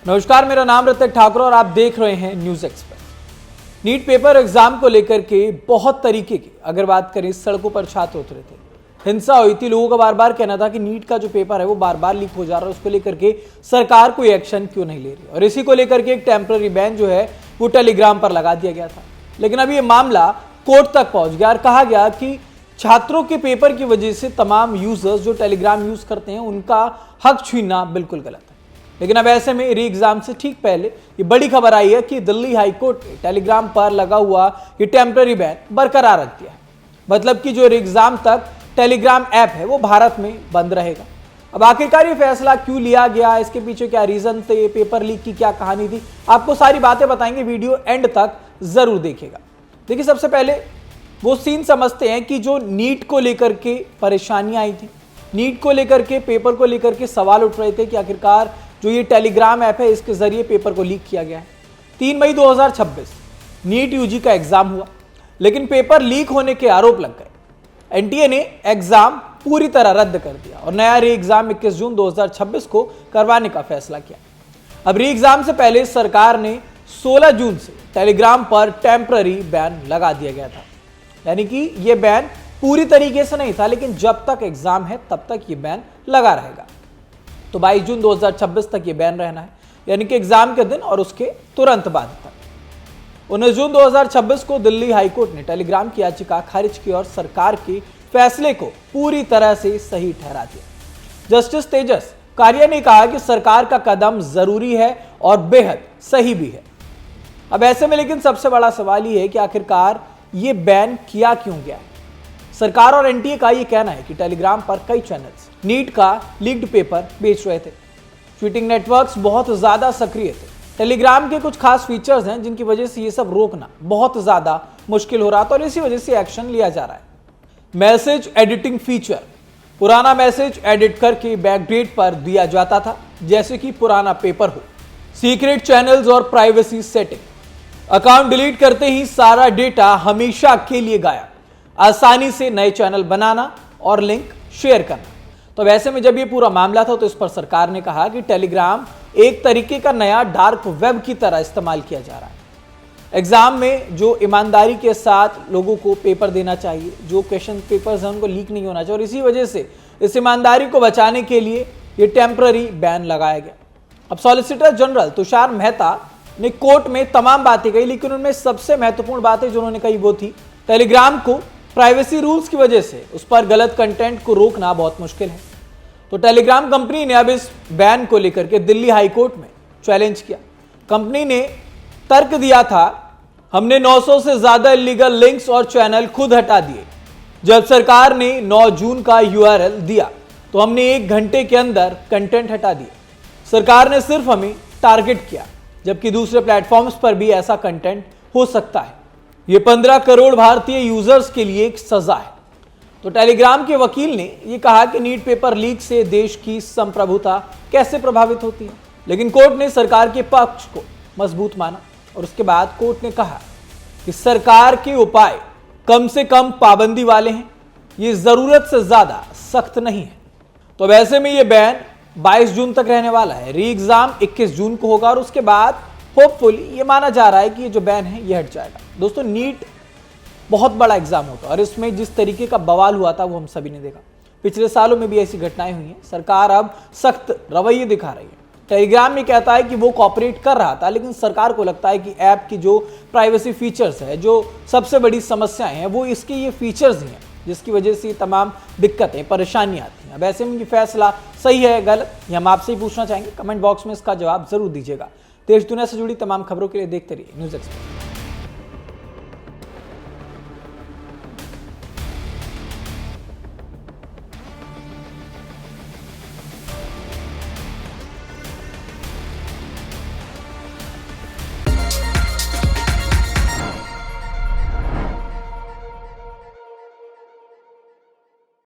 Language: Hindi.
नमस्कार, मेरा नाम ऋतिक ठाकुर और आप देख रहे हैं News Express. NEET paper exam को लेकर के बहुत तरीके की अगर बात करें, सड़कों पर छात्र उतरे थे, हिंसा हुई थी। लोगों का बार बार कहना था कि नीट का जो पेपर है वो बार बार लीक हो जा रहा है, उसको लेकर के सरकार कोई एक्शन क्यों नहीं ले रही। और इसी को लेकर के एक टेम्पररी बैन जो है वो टेलीग्राम पर लगा दिया गया था। लेकिन अब ये मामला कोर्ट तक पहुंच गया और कहा गया कि छात्रों के पेपर की वजह से तमाम यूजर्स जो टेलीग्राम यूज करते हैं उनका हक छीनना बिल्कुल गलत है। लेकिन अब ऐसे में री एग्जाम से ठीक पहले ये बड़ी खबर आई है कि दिल्ली हाई कोर्ट ने टेलीग्राम पर लगा हुआ ये टेम्पररी बैन बरकरार रख दिया है। मतलब कि जो री एग्जाम तक टेलीग्राम ऐप है वो भारत में बंद रहेगा। अब आखिरकार ये फैसला क्यों लिया गया, इसके पीछे क्या रीजन थे, पेपर लीक की क्या कहानी थी, आपको सारी बातें बताएंगे। वीडियो एंड तक जरूर देखिएगा। देखिए, सबसे पहले वो सीन समझते हैं कि जो नीट को लेकर के परेशानियां आई थी, नीट को लेकर के पेपर को लेकर के सवाल उठ रहे थे कि आखिरकार जो ये टेलीग्राम ऐप है इसके जरिए पेपर को लीक किया गया है। 3 मई 2026 नीट यूजी का एग्जाम हुआ, लेकिन पेपर लीक होने के आरोप लग गए। एनटीए ने एग्जाम पूरी तरह रद्द कर दिया और नया री एग्जाम 21 जून 2026 को करवाने का फैसला किया। अब री एग्जाम से पहले सरकार ने 16 जून से टेलीग्राम पर टेम्पररी बैन लगा दिया गया था। यानी कि यह बैन पूरी तरीके से नहीं था, लेकिन जब तक एग्जाम है तब तक यह बैन लगा रहेगा। तो 22 जून 2026 तक ये बैन रहना है, यानी कि एग्जाम के दिन और उसके तुरंत बाद तक। 19 जून 2026 को दिल्ली हाईकोर्ट ने टेलीग्राम की याचिका खारिज की और सरकार के फैसले को पूरी तरह से सही ठहरा दिया। जस्टिस तेजस कारिया ने कहा कि सरकार का कदम जरूरी है और बेहद सही भी है। अब ऐसे में लेकिन सबसे बड़ा सवाल ये है कि आखिरकार ये बैन किया क्यों गया है। सरकार और एनटीए का ये कहना है कि टेलीग्राम पर कई चैनल्स नीट का लीक्ड पेपर बेच रहे थे। चीटिंग नेटवर्क्स बहुत ज्यादा सक्रिय थे। टेलीग्राम के कुछ खास फीचर्स हैं जिनकी वजह से ये सब रोकना बहुत ज्यादा मुश्किल हो रहा था और इसी वजह से एक्शन लिया जा रहा है। मैसेज एडिटिंग फीचर, पुराना मैसेज एडिट करके बैकडेट पर दिया जाता था जैसे कि पुराना पेपर हो। सीक्रेट चैनल्स और प्राइवेसी सेटिंग, अकाउंट डिलीट करते ही सारा डेटा हमेशा के लिए गायब। आसानी से नए चैनल बनाना और लिंक शेयर करना। तो वैसे में जब ये पूरा मामला था तो इस पर सरकार ने कहा कि टेलीग्राम एक तरीके का नया डार्क वेब की तरह इस्तेमाल किया जा रहा है। एग्जाम में जो ईमानदारी के साथ लोगों को पेपर देना चाहिए, जो क्वेश्चन पेपर्स हैं उनको लीक नहीं होना चाहिए, और इसी वजह से इस ईमानदारी को बचाने के लिए ये टेम्पररी बैन लगाया गया। अब सॉलिसिटर जनरल तुषार मेहता ने कोर्ट में तमाम बातें कही, लेकिन उनमें सबसे महत्वपूर्ण बातें जो उन्होंने कही वो थी टेलीग्राम को प्राइवेसी रूल्स की वजह से उस पर गलत कंटेंट को रोकना बहुत मुश्किल है। तो टेलीग्राम कंपनी ने अब इस बैन को लेकर के दिल्ली हाई कोर्ट में चैलेंज किया। कंपनी ने तर्क दिया था, हमने 900 से ज्यादा इलीगल लिंक्स और चैनल खुद हटा दिए। जब सरकार ने 9 जून का यूआरएल दिया तो हमने 1 घंटे के अंदर कंटेंट हटा दिया। सरकार ने सिर्फ हमें टारगेट किया, जबकि दूसरे प्लेटफॉर्म्स पर भी ऐसा कंटेंट हो सकता है। ये 15 करोड़ भारतीय यूजर्स के लिए एक सजा है। तो टेलीग्राम के वकील ने यह कहा कि नीट पेपर लीक से देश की संप्रभुता कैसे प्रभावित होती है, लेकिन कोर्ट ने सरकार के पक्ष को मजबूत माना और उसके बाद कोर्ट ने कहा कि सरकार के उपाय कम से कम पाबंदी वाले हैं, ये जरूरत से ज्यादा सख्त नहीं है। तो वैसे में ये बैन 22 जून तक रहने वाला है। री एग्जाम 21 जून को होगा और उसके बाद होपफुली ये माना जा रहा है कि ये जो बैन है ये हट जाएगा। दोस्तों, नीट बहुत बड़ा एग्जाम होता है और इसमें जिस तरीके का बवाल हुआ था वो हम सभी ने देखा। पिछले सालों में भी ऐसी घटनाएं हुई हैं। सरकार अब सख्त रवैये दिखा रही है। टेलीग्राम में कहता है कि वो कॉपरेट कर रहा था, लेकिन सरकार को लगता है कि ऐप की जो प्राइवेसी फीचर्स है, जो सबसे बड़ी समस्याएं हैं, वो इसके ये फीचर्स ही हैं जिसकी वजह से तमाम दिक्कतें परेशानियां आती हैं। अब ऐसे में ये फैसला सही है गलत, ये हम आपसे ही पूछना चाहेंगे। कमेंट बॉक्स में इसका जवाब जरूर दीजिएगा। देश दुनिया से जुड़ी तमाम खबरों के लिए देखते रहिए न्यूज एक्सप्रेस।